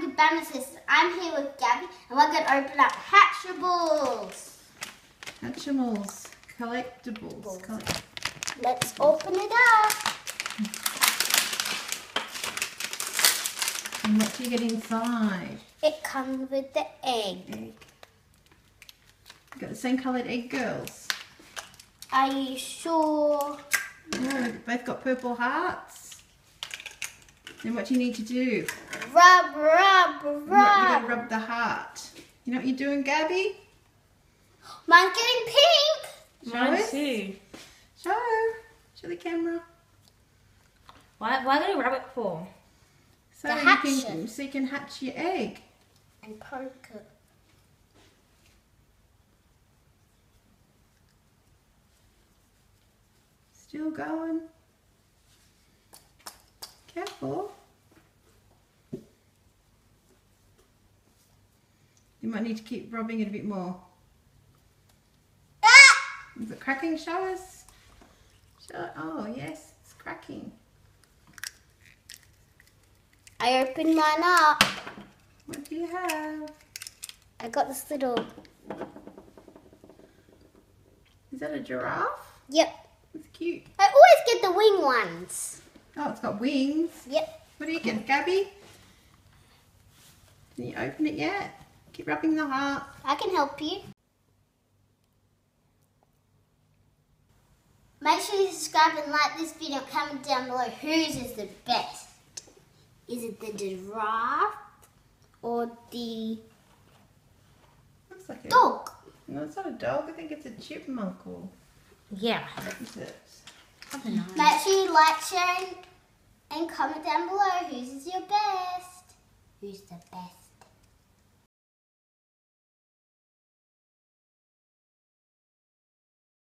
GABama sisters. I'm here with Gabby and we're going to open up Hatchimals. Hatchimals Collectibles. Let's open it up. And what do you get inside? It comes with the egg. You got the same coloured egg, girls? Are you sure? No, both got purple hearts. Then what do you need to do? Rub. You got to rub the heart. You know what you're doing, Gabby? Mine's getting pink. Mine too. Show the camera. Why do you rub it for? So To you hatch can, it. so you can hatch your egg. And poke it. Still going. Careful. You might need to keep rubbing it a bit more. Is it cracking? Show us. Oh yes, it's cracking. I opened mine up. What do you have? I got this little... Is that a giraffe? Yep. It's cute. I always get the wing ones. Oh, it's got wings. Yep. What do you get, Gabby? Can you open it yet? Keep rubbing the heart. I can help you. Make sure you subscribe and like this video. Comment down below whose is the best. Is it the giraffe or the Looks like a dog? No, it's not a dog. I think it's a chipmunk or Yeah. what is it? Make sure you like, share, and comment down below whose is your best. Who's the best?